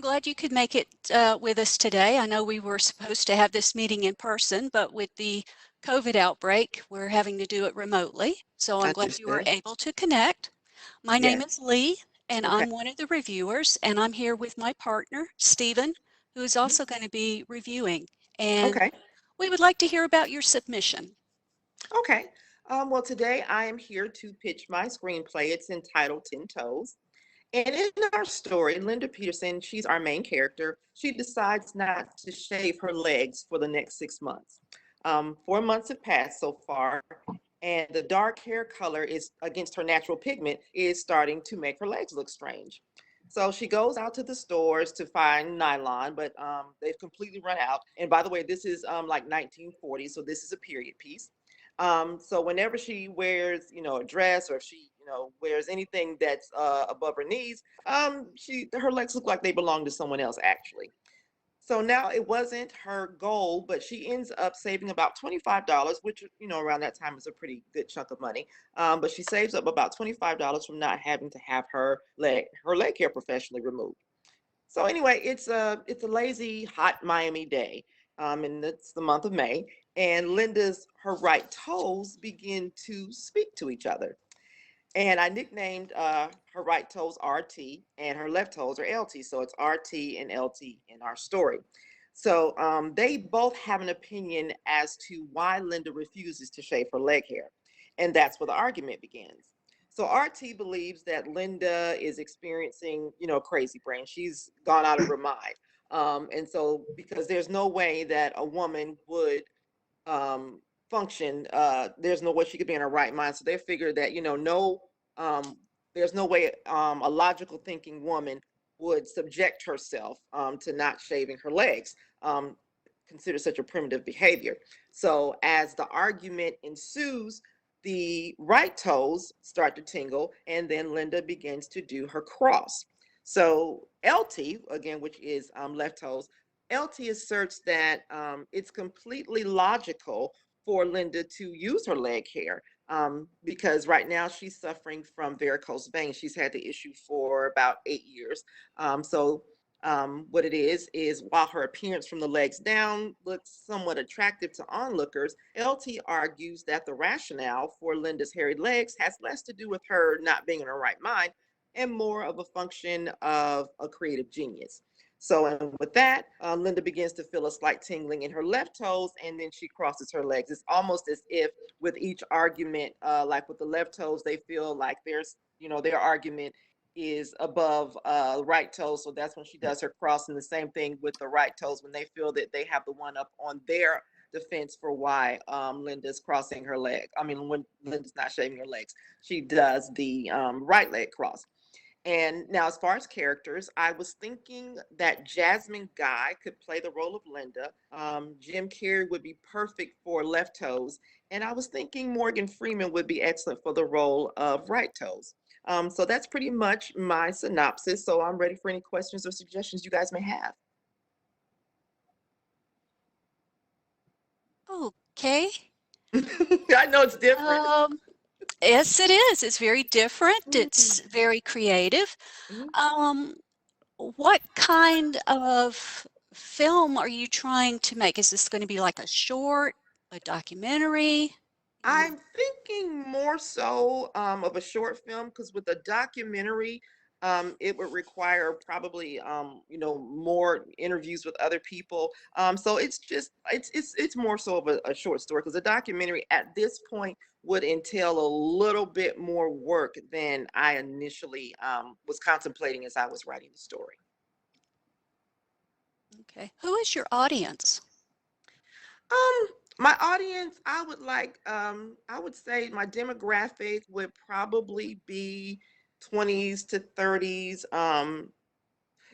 I'm glad you could make it with us today. I know we were supposed to have this meeting in person, but with the COVID outbreak, we're having to do it remotely. So I'm glad you were Understood. able to connect. My name is Yes. Lee, and Okay. I'm one of the reviewers, and I'm here with my partner, Stephen, who is Mhm. also going to be reviewing. And Okay. we would like to hear about your submission. Okay. Well, today I am here to pitch my screenplay. It's entitled 10 Toes. And in our story, Linda Peterson, she's our main character. She decides not to shave her legs for the next 6 months. 4 months have passed so far, and the dark hair color is against her natural pigment is starting to make her legs look strange. So she goes out to the stores to find nylon, but they've completely run out. And by the way, this is like 1940, so this is a period piece. So whenever she wears, a dress, or if she, wears anything that's above her knees, her legs look like they belong to someone else actually. So now it wasn't her goal, but she ends up saving about $25, which, around that time is a pretty good chunk of money. But she saves up about $25 from not having to have her leg hair professionally removed. So anyway, it's a lazy, hot Miami day, and it's the month of May. And her right toes begin to speak to each other. And I nicknamed her right toes RT and her left toes are LT. So it's RT and LT in our story. So they both have an opinion as to why Linda refuses to shave her leg hair. And that's where the argument begins. So RT believes that Linda is experiencing, a crazy brain. She's gone out of her mind. And so, because there's no way that a woman would um, function, there's no way she could be in her right mind. So they figured that, no, um, there's no way a logical thinking woman would subject herself to not shaving her legs, consider such a primitive behavior. So as the argument ensues, the right toes start to tingle, and then Linda begins to do her cross. So LT, again, which is left toes, LT asserts that it's completely logical for Linda to use her leg hair because right now she's suffering from varicose veins. She's had the issue for about 8 years. What it is while her appearance from the legs down looks somewhat attractive to onlookers, LT argues that the rationale for Linda's hairy legs has less to do with her not being in her right mind and more of a function of a creative genius. So, and with that, Linda begins to feel a slight tingling in her left toes, and then she crosses her legs. It's almost as if with each argument, like with the left toes, they feel like their argument is above right toes. So that's when she does her cross. And the same thing with the right toes when they feel that they have the one up on their defense for why Linda's crossing her leg. I mean, when Linda's not shaving her legs, she does the right leg cross. And now, as far as characters, I was thinking that Jasmine Guy could play the role of Linda. Jim Carrey would be perfect for Left Toes. And I was thinking Morgan Freeman would be excellent for the role of Right Toes. So that's pretty much my synopsis. So I'm ready for any questions or suggestions you guys may have. Okay. I know it's different. Um, yes, it is. It's very different. Mhm, It's very creative. mhm. Um, what kind of film are you trying to make? Is this going to be like a short, a documentary? I'm thinking more so of a short film because with a documentary, it would require probably more interviews with other people. So it's more so of a short story because a documentary at this point would entail a little bit more work than I initially was contemplating as I was writing the story. Okay. Who is your audience? Um, my audience, I would say my demographic would probably be 20s to 30s,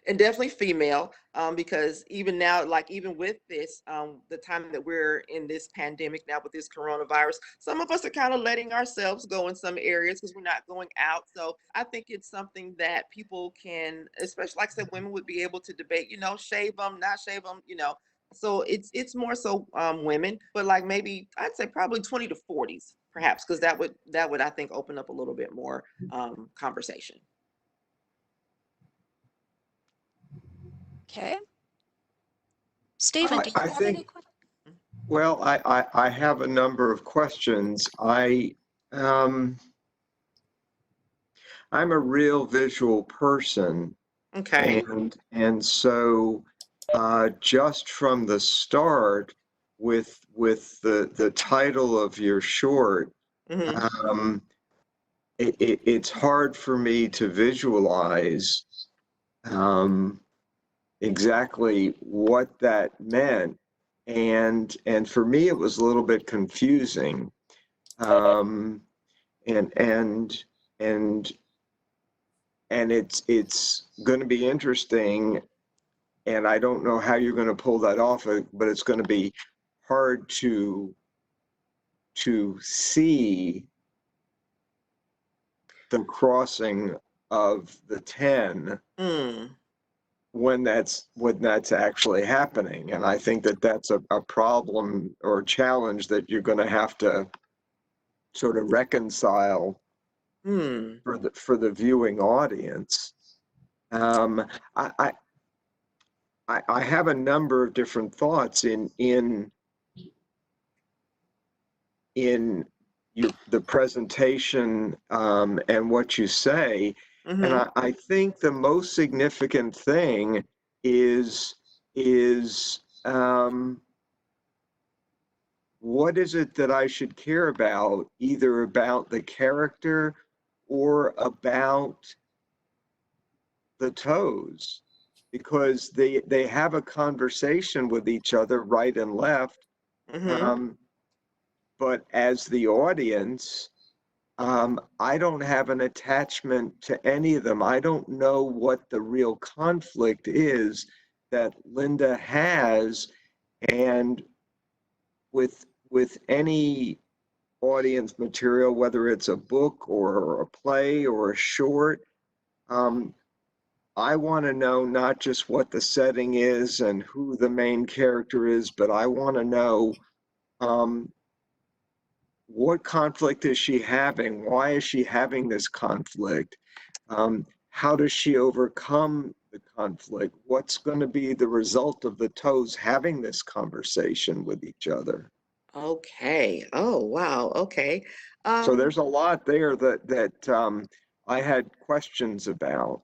and definitely female, because even now, like even with this, the time that we're in this pandemic now with this coronavirus, some of us are kind of letting ourselves go in some areas because we're not going out. So I think it's something that people can, especially like I said, women would be able to debate, shave them, not shave them, So it's more so women, but like maybe I'd say probably 20 to 40s, perhaps, because that would I think open up a little bit more conversation. Okay. Stephen, do you I have any think, questions? well, I have a number of questions. Um, I'm a real visual person, Okay. and so just from the start with the title of your short, Hmm. um, it's hard for me to visualize um, exactly what that meant, and for me it was a little bit confusing, um, and and and and it's going to be interesting, and I don't know how you're going to pull that off, but it's going to be hard to see the crossing of the 10 Mm. when that's actually happening. And I think that that's a problem or a challenge that you're going to have to sort of reconcile Mm. for the viewing audience. Um, I, I I have a number of different thoughts in the presentation, and what you say, and Hmm. I think the most significant thing is what is it that I should care about, either about the character or about the toes, because they have a conversation with each other right and left, Hmm. um, but as the audience, I don't have an attachment to any of them. I don't know what the real conflict is that Linda has, and with any audience material, whether it's a book or a play or a short, um, I want to know not just what the setting is and who the main character is, but I want to know, um, what conflict is she having? Why is she having this conflict? How does she overcome the conflict? What's going to be the result of the toes having this conversation with each other? Okay. Oh, wow. Okay. So Um, there's a lot there that I had questions about.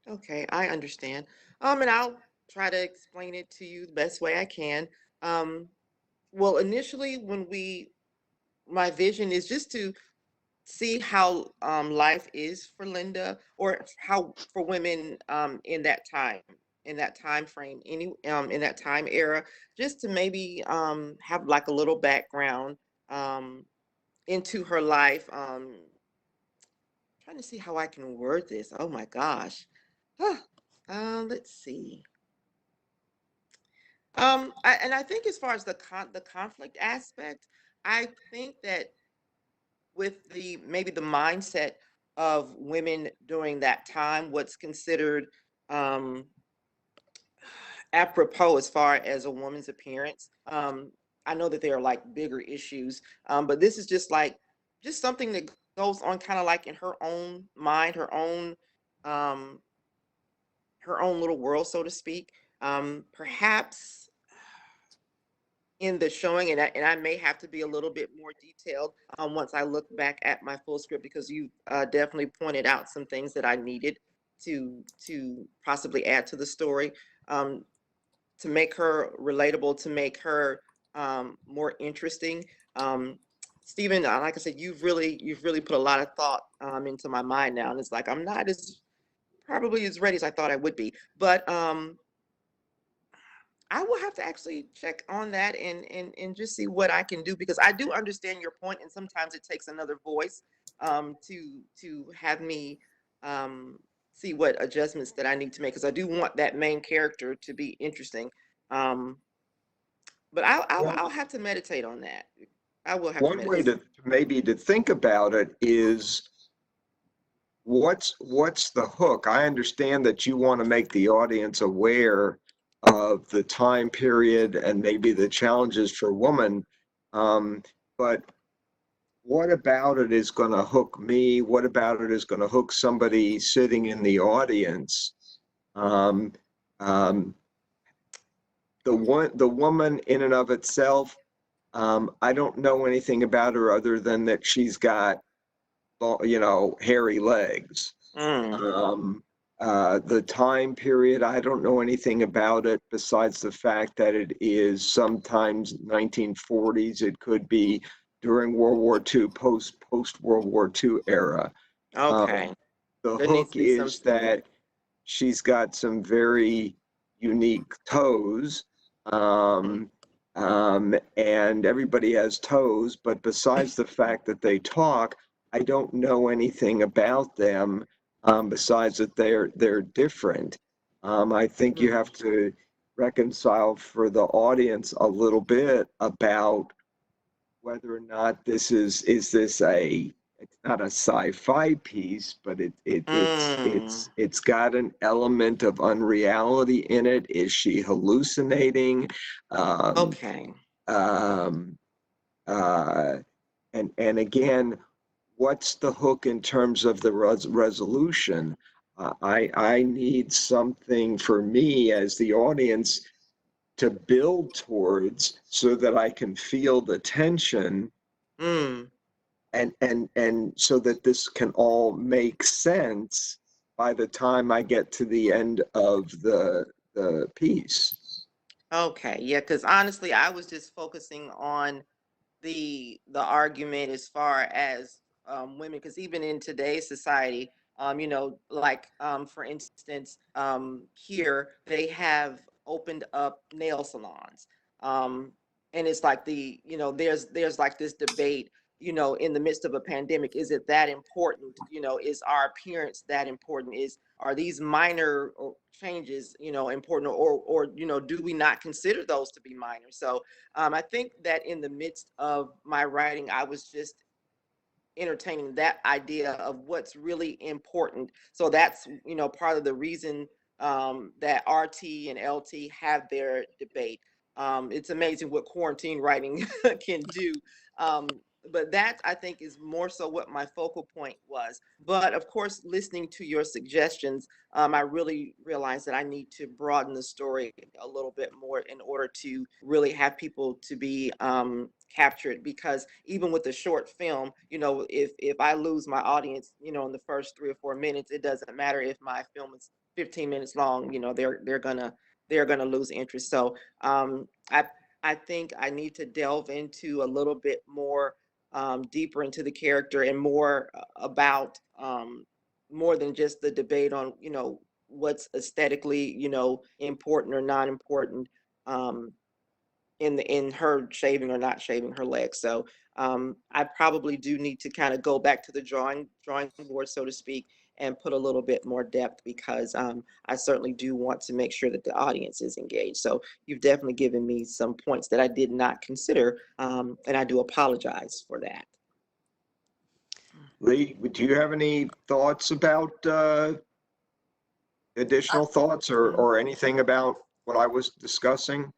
okay, I understand. And I'll try to explain it to you the best way I can. Um, well, initially, my vision is just to see how life is for Linda, or how for women in that time frame, in that time era, just to maybe have like a little background um into her life. Trying to see how I can word this. Oh my gosh. Huh. Let's see. And I think as far as the conflict aspect, I think that with the maybe the mindset of women during that time, what's considered um, apropos as far as a woman's appearance. I know that there are like bigger issues, but this is just something that goes on kind of like in her own mind, um, her own little world, so to speak. Perhaps in the showing, and I may have to be a little bit more detailed once I look back at my full script, because you definitely pointed out some things that I needed to possibly add to the story, um, to make her relatable, to make her more interesting. Um, Stephen, like I said, you've really put a lot of thought into my mind now, and it's like I'm not as probably as ready as I thought I would be, but I will have to actually check on that and just see what I can do, because I do understand your point, and sometimes it takes another voice to have me um, see what adjustments that I need to make, because I do want that main character to be interesting. Um, but Well, I'll have to meditate on that. I will have to one way meditate. to maybe to think about it is what's the hook? I understand that you want to make the audience aware of the time period and maybe the challenges for women, but what about it is going to hook me? What about it is going to hook somebody sitting in the audience? Um, um, the woman in and of itself, I don't know anything about her other than that she's got, hairy legs. Mm. The time period, I don't know anything about it besides the fact that it is sometimes 1940s. It could be during World War II, post World War II era. Okay. The There needs hook to be some. is that she's got some very unique toes. And everybody has toes, but besides the fact that they talk, I don't know anything about them, besides that they're different. I think you have to reconcile for the audience a little bit about whether or not this it's not a sci-fi piece, but Mm. it's got an element of unreality in it. Is she hallucinating? Um, Okay. um, uh, and again, what's the hook in terms of the resolution? I need something for me as the audience to build towards so that I can feel the tension, Mm. and so that this can all make sense by the time I get to the end of the piece. Okay. Yeah, because honestly, I was just focusing on the argument as far as women, because even in today's society, like for instance, here they have opened up nail salons, um, and it's like there's like this debate, in the midst of a pandemic, is it that important? Is our appearance that important? Are these minor changes, important, or do we not consider those to be minor? So I think that in the midst of my writing, I was just entertaining that idea of what's really important. So that's, part of the reason that RT and LT have their debate. It's amazing what quarantine writing can do. But that, I think, is more so what my focal point was. But of course, listening to your suggestions, I really realized that I need to broaden the story a little bit more in order to really have people to be captured. Because even with the short film, if I lose my audience, in the first 3 or 4 minutes, it doesn't matter if my film is 15 minutes long. They're gonna lose interest. So I think I need to delve into a little bit more, deeper into the character, and more about, more than just the debate on, what's aesthetically, important or not important, um, in her shaving or not shaving her legs. So I probably do need to kind of go back to the drawing board, so to speak, and put a little bit more depth, because I certainly do want to make sure that the audience is engaged. So you've definitely given me some points that I did not consider, and I do apologize for that. Lee, do you have any thoughts about additional thoughts or anything about what I was discussing?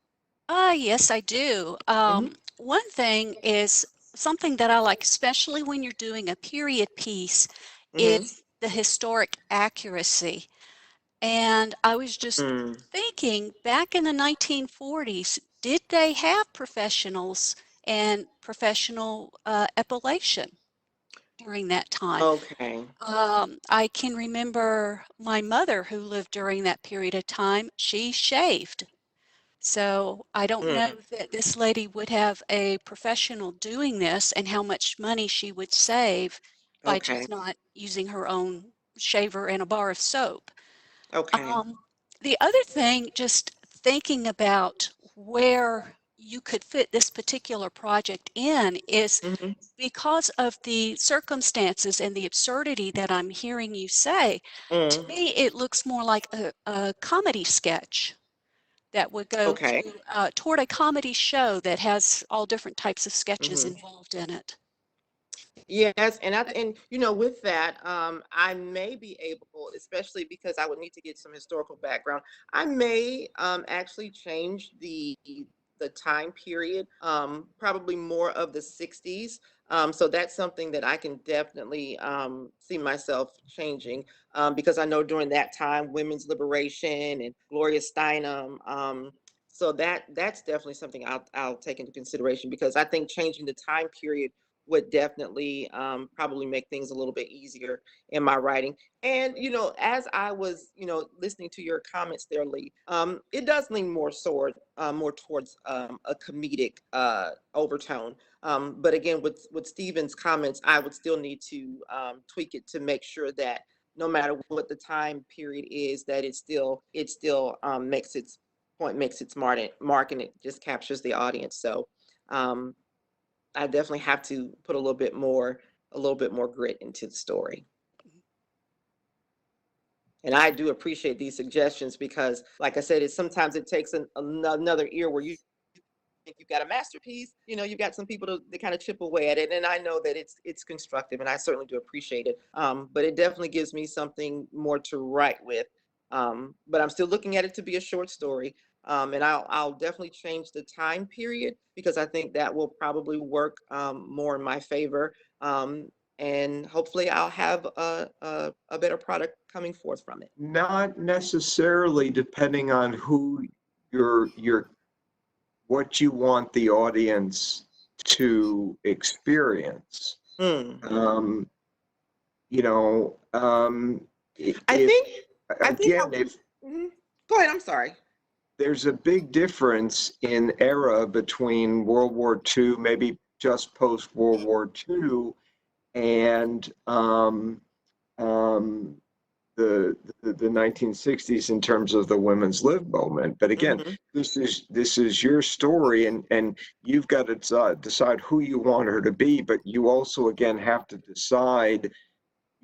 Yes, I do. Mhm. One thing is something that I like, especially when you're doing a period piece, Mhm. is the historic accuracy. And I was just Mm. thinking, back in the 1940s, did they have professionals and professional epilation during that time? Okay. I can remember my mother, who lived during that period of time, she shaved. So I don't know Mm. that this lady would have a professional doing this, and how much money she would save by Okay. just not using her own shaver and a bar of soap. Okay. Um, the other thing, just thinking about where you could fit this particular project in, is Mhm. because of the circumstances and the absurdity that I'm hearing you say. To Mm. me, it looks more like a comedy sketch that would go Okay. to toward a comedy show that has all different types of sketches Mhm. involved in it. Yes, and with that, I may be able, especially because I would need to get some historical background. I may actually change the time period, probably more of the 60s. So that's something that I can definitely see myself changing, because I know during that time, women's liberation and Gloria Steinem. So that's definitely something I'll take into consideration, because I think changing the time period would definitely probably make things a little bit easier in my writing. And as I was listening to your comments there, Lee, it does lean more towards a comedic overtone. But again, with Stephen's comments, I would still need to tweak it to make sure that no matter what the time period is, that it still makes its point, makes its mark, and it just captures the audience. So um, I definitely have to put a little bit more grit into the story. And I do appreciate these suggestions, because, like I said, sometimes it takes another ear where you think you've got a masterpiece. You've got some people to kind of chip away at it, and I know that it's constructive, and I certainly do appreciate it. But it definitely gives me something more to write with. But I'm still looking at it to be a short story. And I'll definitely change the time period, because I think that will probably work more in my favor. And hopefully I'll have a better product coming forth from it. Not necessarily, depending on who you're what you want the audience to experience. Hmm. Um, you know, I if think I think again, if mhm. Go ahead. I'm sorry. there's a big difference in era between World War II, maybe just post World War II, and um, the 1960s in terms of the women's lib movement. But again, Hmm. this is your story, and you've got to decide who you want her to be. But you also again have to decide,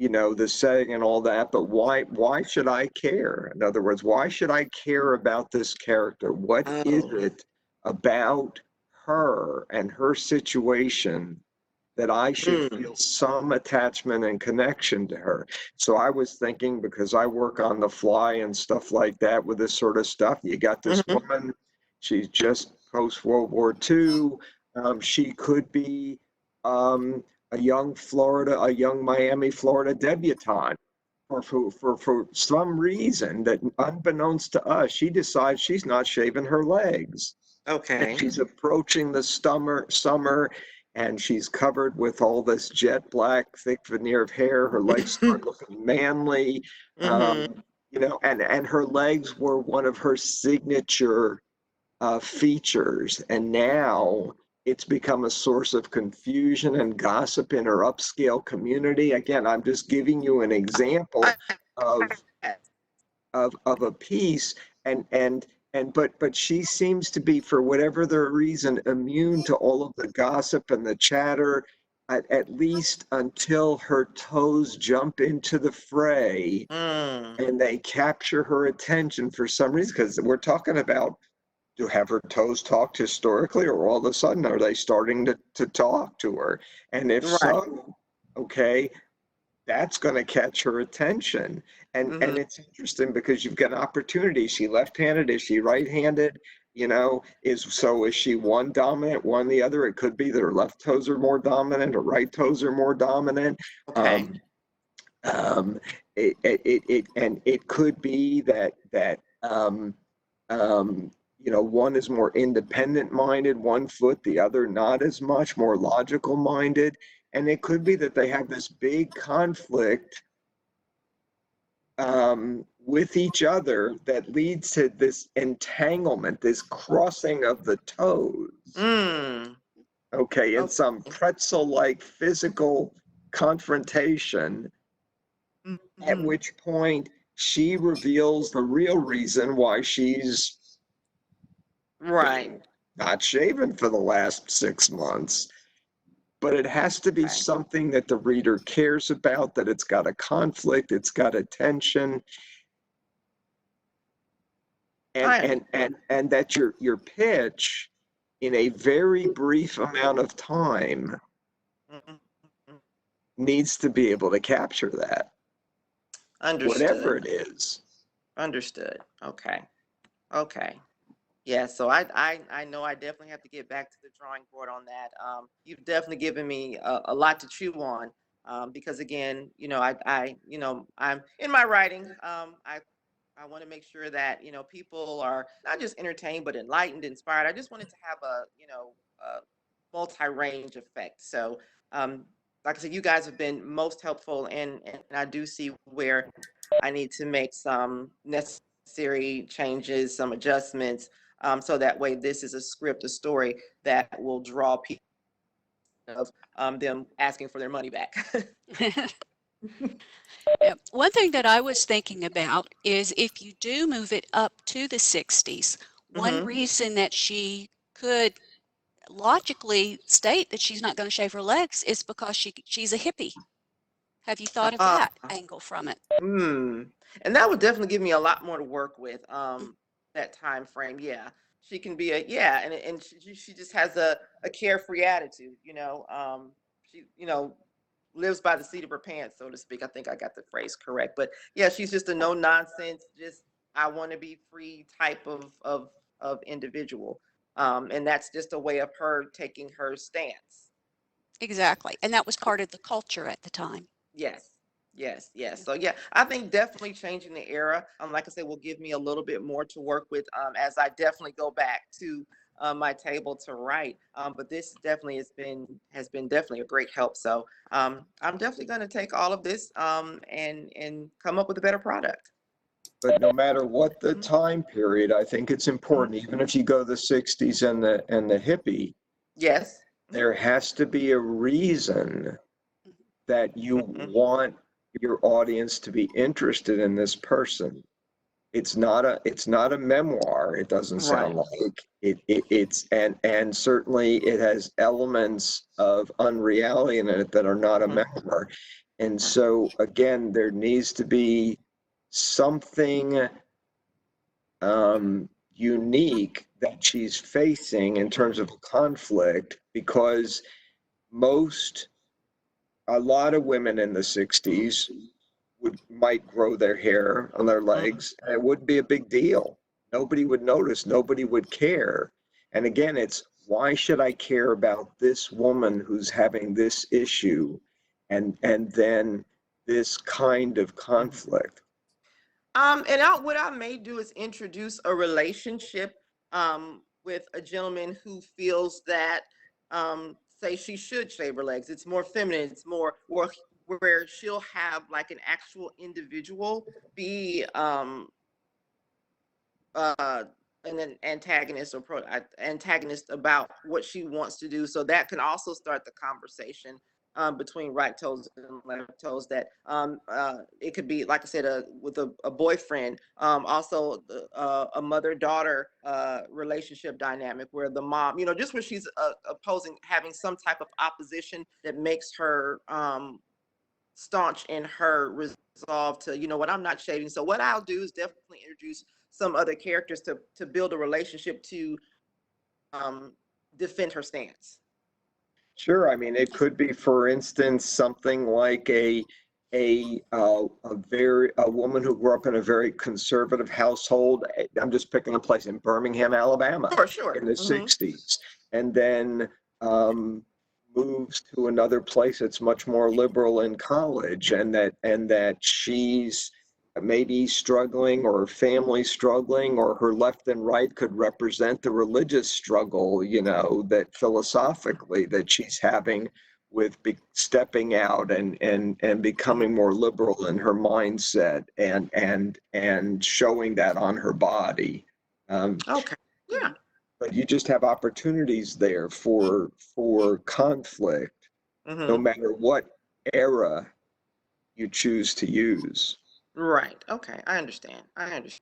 the setting and all that. But why should I care? In other words, why should I care about this character? What is Oh. it about her and her situation that I should Mm. feel some attachment and connection to her? So I was thinking, because I work on the fly and stuff like that with this sort of stuff, you got this Hmm. woman, she's just post World War II. She could be a young Miami, Florida debutante. For some reason that unbeknownst to us, she decides she's not shaving her legs. And Okay. she's approaching the summer, and she's covered with all this jet black, thick veneer of hair. Her legs start looking manly, Hmm. and her legs were one of her signature features. And now it's become a source of confusion and gossip in her upscale community. Again, I'm just giving you an example of a piece, and but she seems to be, for whatever the reason, immune to all of the gossip and the chatter, at least until her toes jump into the fray Mm. and they capture her attention for some reason. Because we're talking about, do have her toes talked historically, or all of a sudden are they starting to talk to her? And if Right. so, okay, that's going to catch her attention. And Hmm. it's interesting because you've got opportunity. Is she left-handed? Is she right-handed? Is she one dominant, one the other? It could be that her left toes are more dominant, or right toes are more dominant. Okay. Um, um, and it could be that one is more independent minded, one foot, the other not as much, more logical minded. And it could be that they have this big conflict with each other that leads to this entanglement, this crossing of the toes. Mm. Okay, in some Okay. pretzel-like physical confrontation, at Hmm. which point she reveals the real reason why she's Right. not shaven for the last 6 months. But it has to be Okay. something that the reader cares about, that it's got a conflict, it's got a tension, and I and and and that your pitch in a very brief amount of time Mhm. needs to be able to capture that, whatever Understood. it is. Understood. Okay. Okay. Yeah, so I know I definitely have to get back to the drawing board on that. You've definitely given me a lot to chew on, because again, I'm in my writing. I I want to make sure that, people are not just entertained, but enlightened, inspired. I just wanted to have a multi-range effect. So, like I said, you guys have been most helpful, and I do see where I need to make some necessary changes, some adjustments, so that way this is a script, a story that will draw people of them asking for their money back. Yeah. One thing that I was thinking about is if you do move it up to the 60s, one Hmm. reason that she could logically state that she's not going to shave her legs is because she's a hippie. Have you thought of Uh, that angle from it? Hmm. And that would definitely give me a lot more to work with. That time frame. Yeah. She can be and she just has a carefree attitude, She, lives by the seat of her pants, so to speak. I think I got the phrase correct. But yeah, she's just a no nonsense, just I want to be free type of individual. And that's just a way of her taking her stance. Exactly. And that was part of the culture at the time. Yes, yes, yes. So yeah, I think definitely changing the era, like I said, will give me a little bit more to work with, as I definitely go back to my table to write. But this definitely has been definitely a great help. So I'm definitely going to take all of this and come up with a better product. But no matter what the Mhm, time period, I think it's mhm. important, even if you go the 60s and the hippie, Yes. there has to be a reason that you Mhm. want your audience to be interested in this person. It's not a memoir, it doesn't sound Right. like. It's and certainly it has elements of unreality in it that are not a Mhm. memoir. And so again, there needs to be something unique that she's facing in terms of conflict, because most a lot of women in the 60s might grow their hair on their Mhm. legs, and it wouldn't be a big deal. Nobody would notice, nobody would care. And again, it's why should I care about this woman who's having this issue and then this kind of Mhm. conflict? And what I may do is introduce a relationship with a gentleman who feels that, say, she should shave her legs. It's more feminine. It's more where she'll have like an actual individual be uh, an antagonist or antagonist about what she wants to do. So that can also start the conversation between right toes and left toes. That it could be, like I said, with a boyfriend. Also, a mother-daughter relationship dynamic where the mom, just where she's opposing, having some type of opposition that makes her staunch in her resolve to, what, I'm not shaving. So what I'll do is definitely introduce some other characters to build a relationship to um, defend her stance. Sure. I mean, it could be, for instance, something like a woman who grew up in a very conservative household. I'm just picking a place in Birmingham, Alabama, Sure, sure. in the 60s, and then um, moves to another place that's much more liberal in college, and that she's maybe struggling, or her family struggling, or her left and right could represent the religious struggle, that philosophically that she's having with stepping out and Mhm. becoming more liberal in her mindset, and showing that on her body. Um, Okay. Yeah. but you just have opportunities there for conflict, no Hmm. matter what era you choose to use. Right. Okay. I understand. I understand.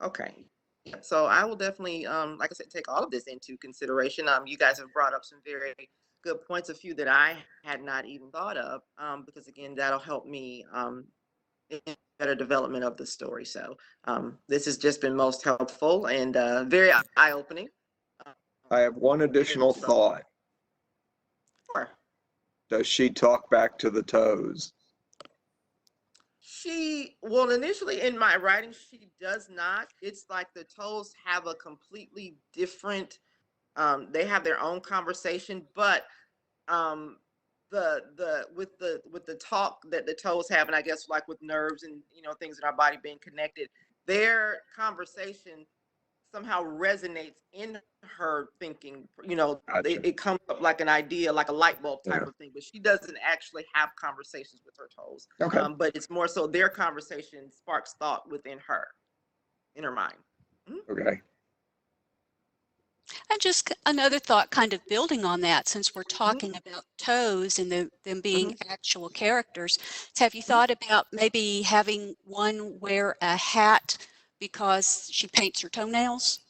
Okay. Yeah. So I will definitely, like I said, take all of this into consideration. You guys have brought up some very good points, a few that I had not even thought of, because again, that'll help me in better development of the story. So this has just been most helpful and very eye-opening. I have one additional So thought. sure. Does she talk back to the toes? Well, initially in my writing, she does not. It's like the toes have a completely different, they have their own conversation, but um with the talk that the toes have, and I guess like with nerves and things in our body being connected, their conversation somehow resonates in her thinking. You know, Gotcha. it comes up like an idea, like a light bulb type Yeah. of thing, but she doesn't actually have conversations with her toes. Okay. But it's more so their conversation sparks thought within her, in her mind. Okay. And just another thought kind of building on that, since we're talking about toes and them being actual characters, have you thought about maybe having one wear a hat because she paints her toenails?